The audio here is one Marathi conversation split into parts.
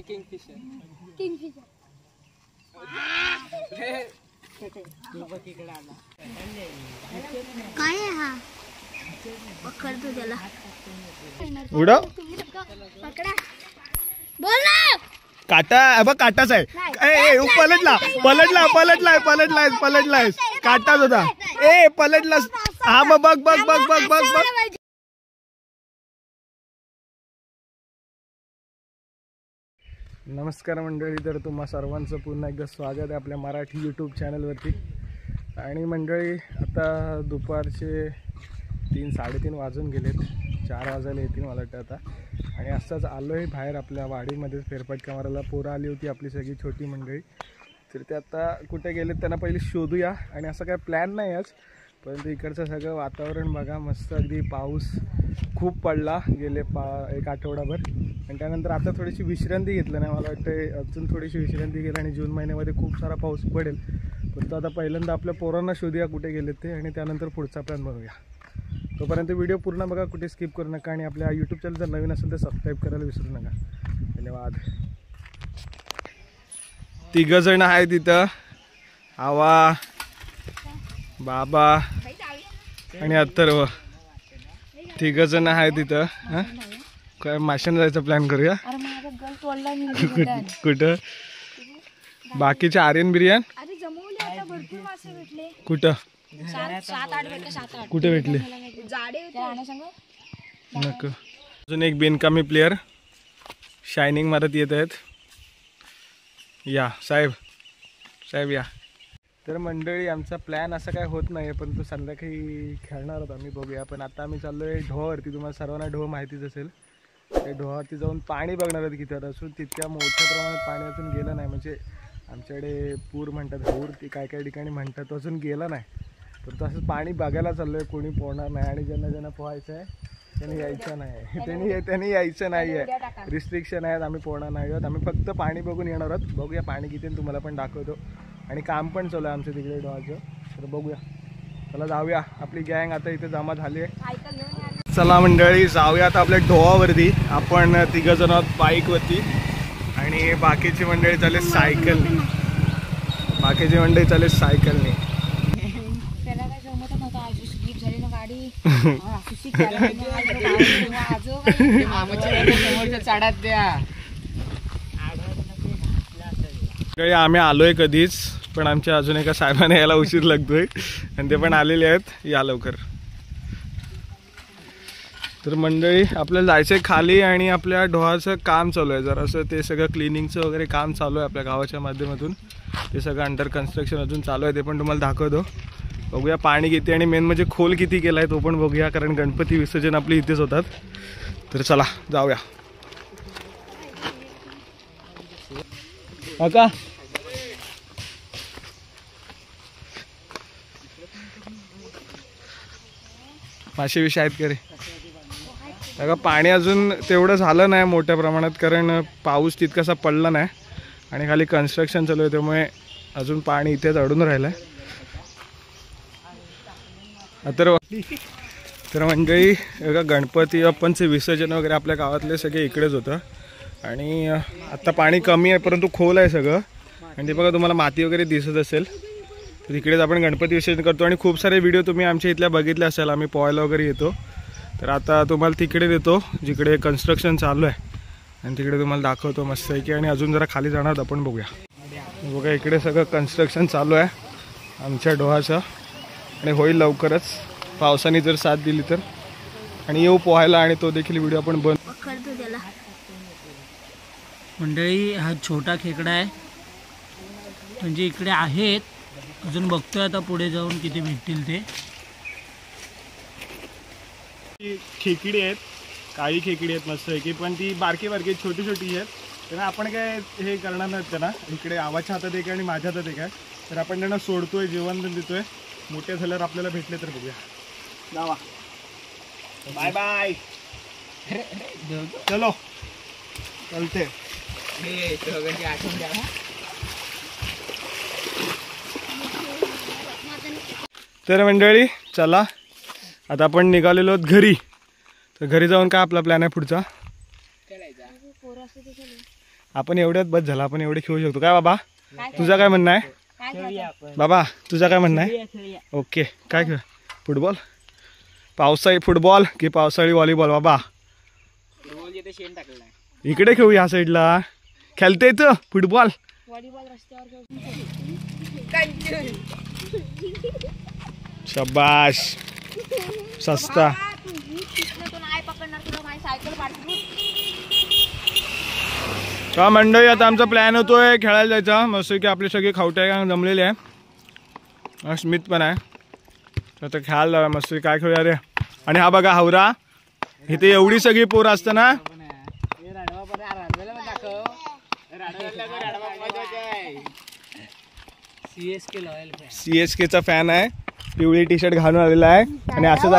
किंगफिशर काय आहे हा? पकडतो त्याला. उडव. पकडा. बोल ना. काटा बघ, काटाच आहे. पलटलाय. काटाच होता. पलटलास. हा मग बघ. नमस्कार मंडळी, तर तुम्हा सर्वांचं पुन्हा एकदा स्वागत आहे आपल्या मराठी यूट्यूब चॅनलवरती. आणि मंडळी, आता दुपारचे 3-3:30 वाजून गेलेत. 4 वाजायला येतील मला वाटतं आता. आणि असंच आलो आहे बाहेर आपल्या वाडीमध्ये फेरफटका मारायला. पोरं आली होती आपली सगळी छोटी मंडळी. तर ते आता कुठे गेलेत त्यांना पहिले शोधूया. आणि असं काय प्लॅन नाही आज, परंतु इकडचं सगळं वातावरण बघा, मस्त अगदी. पाऊस खूप पडला गेले 1 आठवडाभर. आणि त्यानंतर आता थोडीशी विश्रांती घेतलं नाही, मला वाटतं अजून थोडीशी विश्रांती घेईल आणि जून महिन्यामध्ये खूप सारा पाऊस पडेल. परंतु आता पहिल्यांदा आपल्या पोरांना शोधूया कुठे गेलेत ते, आणि त्यानंतर पुढचा प्लॅन बनवूया. तोपर्यंत व्हिडिओ पूर्ण बघा, कुठे स्किप करू नका. आणि आपल्या यूट्यूब चॅनल जर नवीन असेल तर सबस्क्राईब करायला विसरू नका. धन्यवाद. 3 जण आहे तिथं, आवा, बाबा आणि अथर्व. 3 जण आहे तिथं. हां, काय माशांना जायचा प्लॅन करूया. कुठं बाकीचे आर्यन बिर्यान कुठं कुठे भेटले नको. अजून एक बिनकामी प्लेयर शायनिंग मारत येत आहेत. या साहेब या. तर मंडळी, आमचा प्लॅन असा काय होत नाही आहे, पण तो संध्याकाळी खेळणार आहोत आम्ही, बघूया. पण आता आम्ही चाललो आहे ढोहावरती. तुम्हाला सर्वांना ढोह माहितीच असेल. त्या ढोहावरती जाऊन पाणी बघणार आहोत किती असून. तितक्या मोठ्या प्रमाणात पाणी अजून गेलं नाही. म्हणजे आमच्याकडे पूर म्हणतात, पूर ती काय ठिकाणी म्हणतात, तो अजून गेला नाही. तर तसं पाणी बघायला चाललो आहे. कोणी पोहणार नाही, आणि ज्यांना पोहायचं आहे त्यांनी यायचं नाही. त्यांनी यायचं नाही आहे. रिस्ट्रिक्शन आहेत, आम्ही पोहणार नाही आहोत. आम्ही फक्त पाणी बघून येणार आहोत. बघूया पाणी किती, तुम्हाला पण दाखवतो. आणि काम पण चालू आहे आमच्या तिकडे ढोहाचं. तर बघूया, चला जाऊया. आपली गँग आता इथे जमा झाली आहे. चला मंडळी, जाऊया आता आपल्या ढोहावरती. आपण 3 जण आहोत बाईकवरती, आणि बाकीची मंडळी चालले सायकलने. आम्ही आलोय कधीच, पण आमच्या अजून एका साहेबांना यायला उशीर लागतोय, आणि ते पण आलेले आहेत. या लवकर. तर मंडळी, आपल्याला जायचंय खाली, आणि आपल्या ढोहाचं काम चालू आहे जरासं. ते सगळं क्लिनिंगचं वगैरे काम चालू आहे आपल्या गावाच्या माध्यमातून. ते सगळं अंडर कन्स्ट्रक्शन अजून चालू आहे, ते पण तुम्हाला दाखवतो. बघूया पाणी किती, आणि मेन म्हणजे खोल किती केला आहे तो पण बघूया, कारण गणपती विसर्जन आपली इथेच होतात. तर चला जाऊया. का मासे विषय आहेत का रे? बघा, पाणी अजून तेवढं झालं नाही मोठ्या प्रमाणात, कारण पाऊस तितकासा पडला नाही, आणि खाली कन्स्ट्रक्शन चालू आहे, त्यामुळे अजून पाणी इथेच अडून राहिलं आहे. तर मंडळी, बघा, गणपती बाप्पांचे विसर्जन वगैरे आपल्या गावातले सगळे इकडेच होतं. आणि आत्ता पाणी कमी आहे, परंतु खोल आहे सगळं. आणि ते बघा, तुम्हाला माती वगैरे दिसत असेल. तर तिकडेच आपण गणपती विसर्जन करतो. आणि खूप सारे व्हिडिओ तुम्ही आमच्या इथल्या बघितले असेल, आम्ही पोहायला वगैरे येतो. तर आता तुम्हाला तिकडे देतो जिकडे कन्स्ट्रक्शन चालू आहे, आणि तिकडे तुम्हाला दाखवतो मस्त आहे की. आणि अजून जरा खाली जाणार आपण, बघूया. बघा, इकडे सगळं कन्स्ट्रक्शन चालू आहे आमच्या ढोहाचं, आणि होईल लवकरच, पावसाने जर साथ दिली तर. आणि येऊ पोहायला, आणि तो देखील व्हिडिओ आपण पकडतो त्याला. मंडळी, हा छोटा खेकडा आहे, म्हणजे इकडे आहेत अजून. बघतोय आता पुढे जाऊन किती भेटतील ते. खेकडी आहेत, काही खेकडी आहेत मस्त आहे की, पण ती बारकी छोटी आहेत. तर आपण काय हे करणार नाहीत त्यांना. इकडे आवाच्या हातात एक आणि माझ्या हातात एक आहे. तर आपण त्यांना सोडतोय, जेवण देतोय. मोठे झाल्यावर आपल्याला भेटले तर बघूया. जावा, बाय बाय. चलो चलते. तर मंडळी, चला आता आपण निघालेलो आहोत घरी. तर घरी जाऊन काय आपला प्लॅन आहे पुढचा? आपण एवढ्यात बस झाला, आपण एवढे खेळू शकतो काय बाबा? तुझं काय म्हणणं आहे बाबा? तुझं काय म्हणणं आहे? ओके, काय खेळ? फुटबॉल? पावसाळी फुटबॉल की पावसाळी व्हॉलीबॉल बाबा? इकडे खेळू या साईडला. खेळता येतं फुटबॉल? शबाश, सस्ता. का मंडळी, आता आमचा प्लॅन होतोय खेळायला जायचा. मस्त की आपले सगळे खावटे जमलेले आहे, स्मित पण आहे. आता खेळायला जाऊया मस्त. काय खेळूया रे? आणि हा बघा हावरा, इथे एवढी सगळी पोरं असताना CSK चा फॅन आहे, पिवळी टी शर्ट घालून आलेला आहे. आणि असंच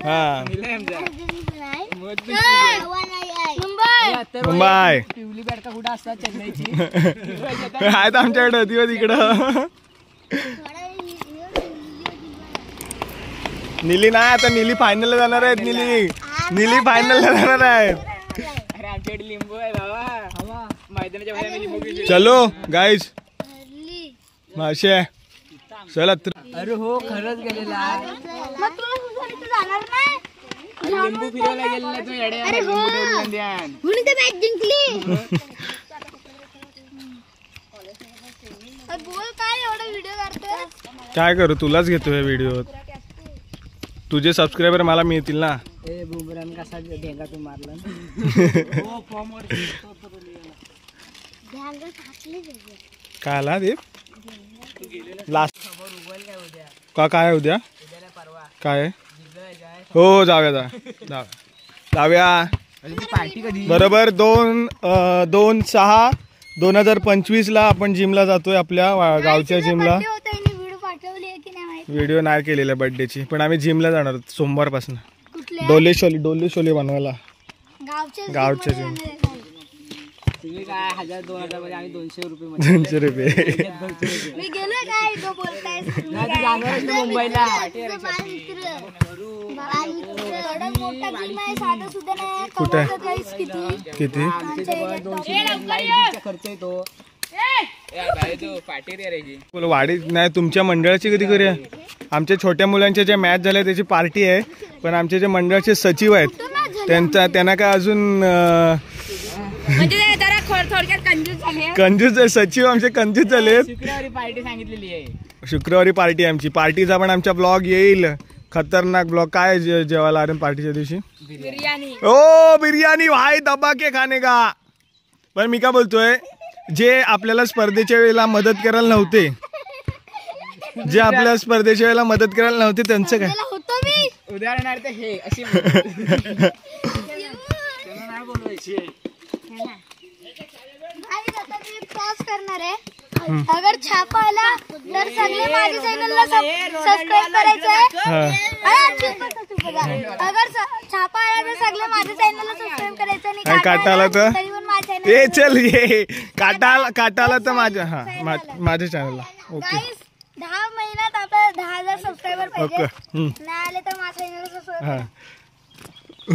हा मुंबई आहेत आमच्याकडे होती तिकडं. निली नाही, आता निली फायनलला जाणार आहेत. निली फायनलला जाणार आहेत. चलो गाईज, माशे चला. अरे हो, खरंच गेलेला. लिंबू फिरायला गेलेला तो येड्या. म्हणून ते मॅच जिंकली. बोल, काय एवढा व्हिडिओ करतोय? काय करू, तुलाच घेतोय व्हिडिओ. तुझे सबस्क्रायबर मला मिळतील ना. कसा ढेंगा तू मारला. काय आला दीप? लास्ट काय आहे उद्या? काय आहे? हो जाऊया. बरोबर 2/6/2025 ला आपण जिमला जातोय, आपल्या गावच्या जिमला. व्हिडिओ नाही केलेला बर्थडेची, पण आम्ही जिमला जाणार सोमवारपासून. डोले शोले बनवायला गावच्या जिम. काय 1000-2000 मध्ये आम्ही 200 रुपये. मी गेलो काय तो बोलताय मुंबईला. कुठे किती खर्च येतो? वाढी नाही. तुमच्या मंडळाची कधी करूया? आमच्या छोट्या मुलांच्या ज्या मॅच झाल्या त्याची पार्टी आहे, पण आमचे जे मंडळाचे सचिव आहेत त्यांना काय अजून कंजूस आहे. सचिव आमचे कंजूस झाले. शुक्रवारी पार्टी सांगितलेली आहे. शुक्रवारी पार्टी आमची. पार्टीचा पण आमचा ब्लॉग येईल, खतरनाक ब्लॉग. काय जेवायला अरे पार्टीच्या दिवशी? बिर्याणी. ओ बिर्याणी भाई, दबा के खाणे का. पण मी काय बोलतोय, जे आपल्याला स्पर्धेच्या वेळेला मदत करायला नव्हते, त्यांचं काय? उदाहरणार्थ हे अशी करणार आहे. अगर छापा आला तर सगळे माझ्या चॅनलला सबस्क्राइब करायचं. अगर छापा आला तर सगळे माझ्या चॅनलला सबस्क्राइब करायचं. आणि काटा आला तर ए चल ये काटा आला तर माझ्या चॅनलला. ओके, 10 महिन्यात आपल्याला 10,000 सबस्क्रायबर पाहिजे. नाही आले तर माझ्या चॅनलला सबस्क्राइब.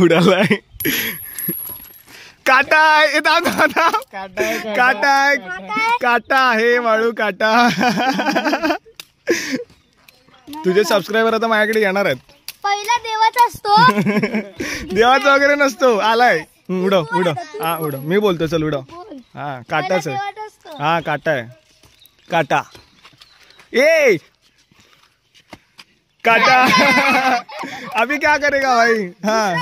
उडालाय काटा आहे. काटा आहे वाळू काटा. तुझे सबस्क्रायबर आता माझ्याकडे येणार आहेत. पहिला देवाचा असतो. देवाचा वगैरे नसतो. आलाय. उडव. हा उडव. मी बोलतो चल उडव. हा काटाच आहे. हा काटा आहे. काटा ए काटा. अभी क्या करेगा भाई? हाँ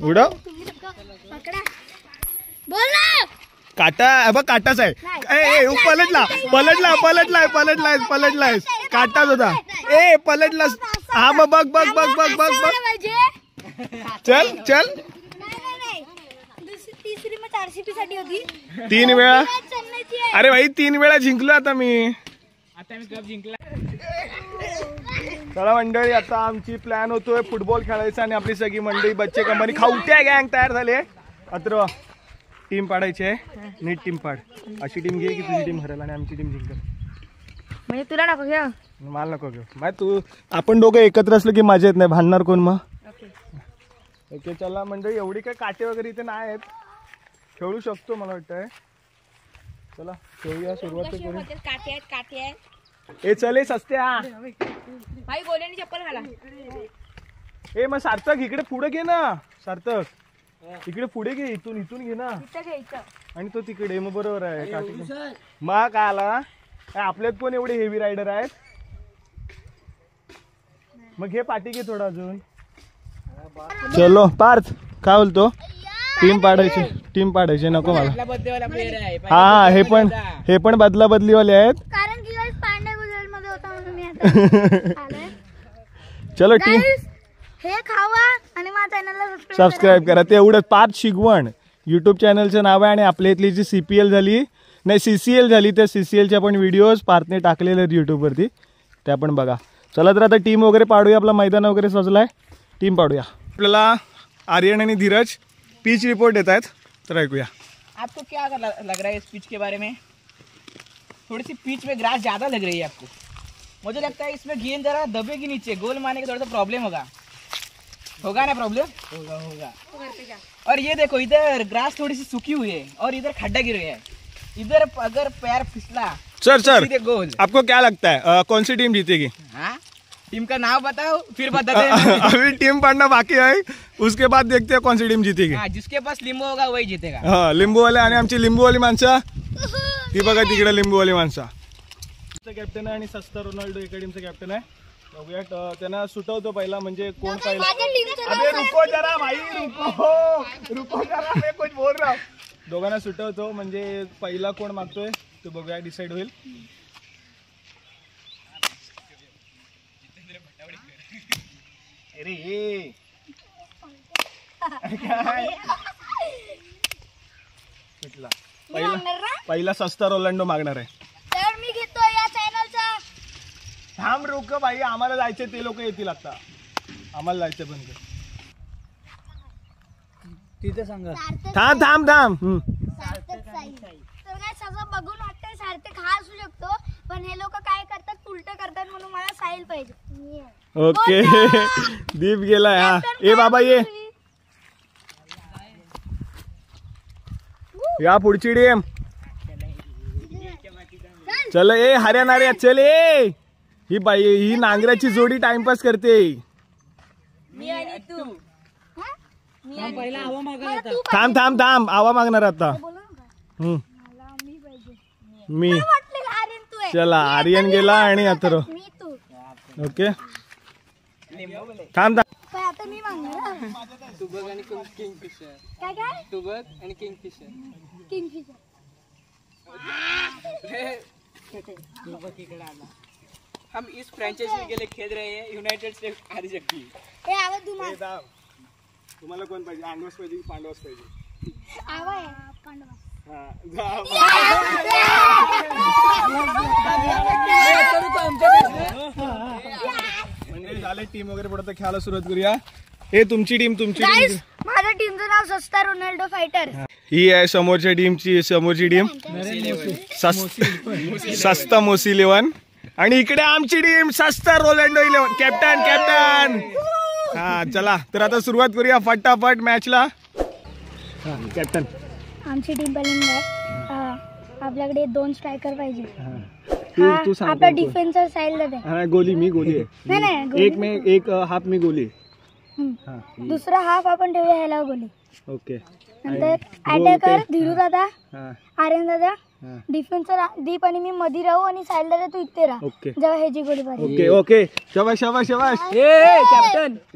उड़ाओ काटा. अब काटाच आहे. ए पलटलाय काटाच होता. ए पलटलास. हा मग बघ चल. तिसरी मग RCB साठी होती. 3 वेळा. अरे भाई 3 वेळा जिंकलो आता मी कप जिंकला. चला मंडळी, आता आमची प्लॅन होतोय फुटबॉल खेळायचा. आणि आपली सगळी मंडळी बच्चे कंपनी खावट्या गँग तयार झाले. अत्र टीम पाडायची आहे. नीट टीम पाड. अशी टीम घे की तुझी टीम हरेल आणि आमची टीम जिंकेल. म्हणजे तुला नको घ्या. मला नको घेऊ. माहिती तू आपण दोघं एकत्र असलो की मजा येत नाही. भांडणार कोण मग. ओके चला मंडळी, एवढी काय काटे वगैरे इथे नाही आहेत, खेळू शकतो मला वाटतंय. चला खेळूया, सुरुवात करू. काटे आहेत. ए चल सस्त्या. भाई गोल्याने चप्पल घाला. ए मग सार्थक इकडे पुढे घे ना. सार्थक इकडे पुढे घे, इथून घे ना. आणि तो तिकडे. मग बरोबर आहे. काटे मग काय आला. आपल्यात कोण एवढे हेवी रायडर आहेत. मग घे पाठी घे थोडा अजून. चलो पार्थ काय बोलतो. टीम पाडायची नको मला. हा हे पण बदला बदलीवाले आहेत. कारण की पांड्या गुजरात मध्ये होता म्हणून मी आता चलो टीम. हे खावा आणि माझ्या चॅनलला सबस्क्राईब करा. ते एवढं पार्थ शिगवण यूट्यूब चॅनलचं नाव आहे. आणि आपल्या इथली जी CPL झाली नाही CCL झाली, त्या CCLच्या पण व्हिडिओज पार्थने टाकलेले आहेत यूट्यूबवरती, त्या पण बघा. चला तर आता टीम वगैरे पाडूया. आपला मैदान वगैरे सजलाय, टीम पाडूया. आपल्याला आर्यन आणि धीरज पिच रिपोर्ट देत आहेत, तर ऐकूया. आपको क्या लग रहा है इस पिच के बारे में? थोड़ी सी पिच में ग्रास ज़्यादा लग रही है आपको. मुझे लगता है इसमें गेंद जरा दबेगी नीचे, गोल मारने का थोड़ा सा प्रॉब्लम होगा ना प्रॉब्लम होगा. और ये देखो इधर ग्रास थोड़ी सी सूखी हुई है और इधर खड्डा गिर गया है. इधर अगर पैर फिसला सर गोल. आपको क्या लगता है कौन सी टीम जीतेगी? हाँ टीम का नाम बताओ फिर बताते हैं. अभी टीम पाडना बाकी है, उसके बाद देखते हैं कौन सी टीम जीतेगी. हाँ जिसके पास लिंबू होगा वही जीतेगा. हा लिंबूवाले. आणि आमची लिंबूवाली माणसं ती बघा तिकडे. लिंबूवाली माणसं. कॅप्टन आहे आणि सस्ता रोनाल्डो एका टीमचा कॅप्टन आहे. बघूया त्यांना सुटवतो पहिला, म्हणजे कोण पहिला. अरे रुको जरा भाई, रुको जरा, मैं कुछ बोल रहा हूं. दोघांना सुटवतो, म्हणजे पहिला कोण मागतोय ते बघूया, डिसाइड होईल. अरे सुटला. पहिला सस्ता रोनाल्डो मागणार आहे. तर मी घेतो या चॅनलचा. थांब रुक भाई, आम्हाला जायचे, ते लोक येतील आता. आम्हाला जायचं पण तिथे सांगा. थांब. तर काय सगळं बघून वाटतंय सार्थक हा असू शकतो, पण हे लोक काय करतात उलट करतात, म्हणून मला साहिल पाहिजे. ओके दीप गेलाय. हा ए बाबा ये. या पुढची टीम. चल ए हरियाणा चल. ए ही बाई, ही नांगराची जोडी टाइमपास करते. पहिला हवा मागा. थांब आवा मागणार आता. मी. चला आर्यन गेला आणि अथर्व. ओके थांब. आता मी मागणार. टुबक आणि किंगफिशर. काय टुबक आणि किंगफिशर. टुबक इकडे आला. हम इस फ्रैंचाइजी के लिए खेल रहे हैं. यूनाइटेड स्टेट्स हारी सकती है. ए आवाज तुम्हाला. तुम्हाला कोण पाहिजे, आंगवस पाहिजे की पांडवस पाहिजे? आवाज पांडवा. म्हणजे झाले टीम वगैरे पडत, खेळायला सुरुवात करूया. हे तुमची टीम. माझ्या टीमचं नाव सस्ता रोनाल्डो फायटर. ही आहे समोरच्या टीमची टीम सस्ता मोसी 11. आणि इकडे आमची टीम सस्ता रोनाल्डो 11. कॅप्टन. हा चला तर आता सुरुवात करूया फटाफट मॅचला. कॅप्टन आमची टीम पहिल्यांदा आहे. आपल्याकडे 2 स्ट्रायकर पाहिजे. आपला डिफेन्सर साहिल दादा. गोली मी गोली आहे. नाही एक हाफ मी गोली. दुसरा हाफ आपण ठेवूया ह्याला गोली. ओके. नंतर अटॅकर धीरू दादा, आर्यन दादा, डिफेन्सर दीप आणि मी मध्ये राहू आणि साहिल दादा तू इथे राहा. ओके. जेव्हा ह्याची गोली पाहिजे. Okay okay. शाबाश.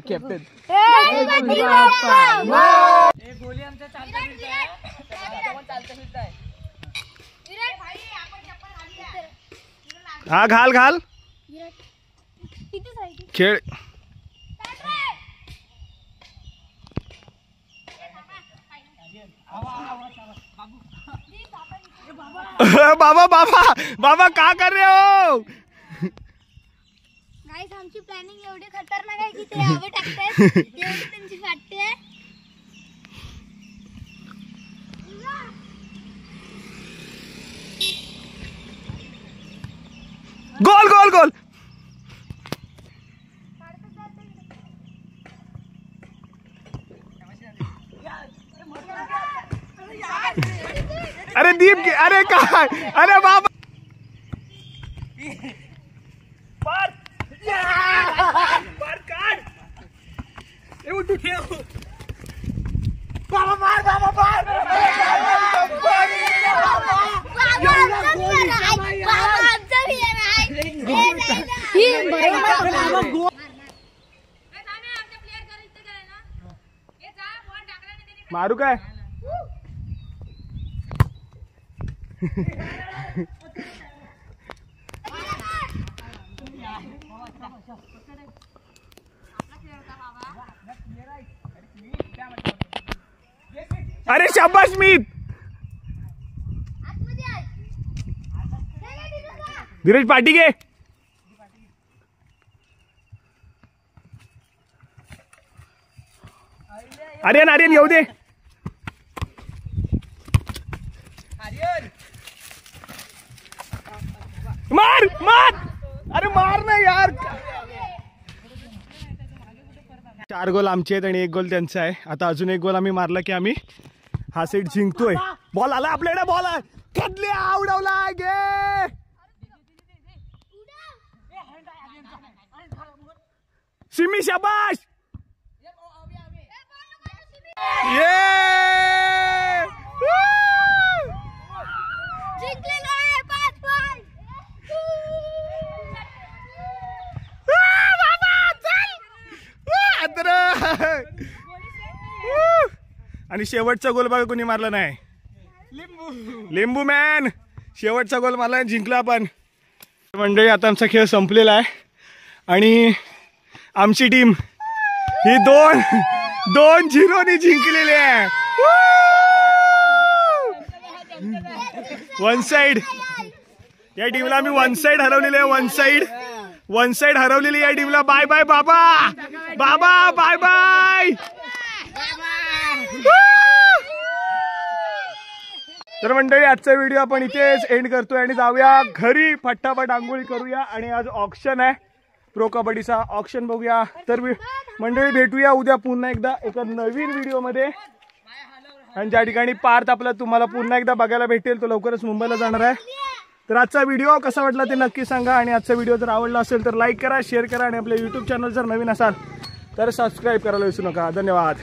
कॅप्टन. गोली आमच्या हा घाल खेळ. बाबा का कर रहे हो? गाइस आमची प्लॅनिंग एवढी खतरनाक आहे की ते हवे टाकतात. एवढी त्यांची फाटते. गोल गोल गोल. अरे दीप अरे काय अरे बाबा मारू काय. अरे शाबाश मीत. धीरज पाठी घे. आर्यन आर्यन येऊ दे. मार मार अरे मार ना यार. 4 गोल आमचे आहेत आणि 1 गोल त्यांचा आहे. आता अजून 1 गोल आम्ही मारला की आम्ही हा सेट जिंकतोय. बॉल आला आपल्याकडे. बॉल आहे कदले आवडवला गे. सिमी शाबाश. ये आणि शेवटचा गोल बघा कोणी मारला नाही. लिंबू मॅन शेवटचा गोल मारला. जिंकला आपण. मंडळी आता आमचा खेळ संपलेला आहे आणि आमची टीम ही 2-0 जिंकलेली आहे. वन साइड या टीमला आम्ही वन साइड हरवलेली आहे. वन साइड हरवलेली या टीमला. बाय बाय बाबा. बाबा बाय बाय. तर मंडळी आजचा व्हिडिओ आपण इथेच एंड करतोय आणि जाऊया घरी. फटाफट आंघोळी करूया आणि आज ऑक्शन आहे प्रो कबड्डीचा. ऑक्शन बघूया. तर मंडळी भेटूया उद्या पुन्हा एकदा एका नवीन व्हिडिओमध्ये. आणि ज्या ठिकाणी पार्थ आपला तुम्हाला पुन्हा एकदा बघायला भेटेल तो लवकरच मुंबईला जाणार आहे. तर आजचा व्हिडिओ कसा वाटला ते नक्की सांगा. आणि आजचा व्हिडिओ जर आवडला असेल तर लाईक करा, शेअर करा आणि आपल्या यूट्यूब चॅनल जर नवीन असाल तर सबस्क्राईब करायला विसरू नका. धन्यवाद.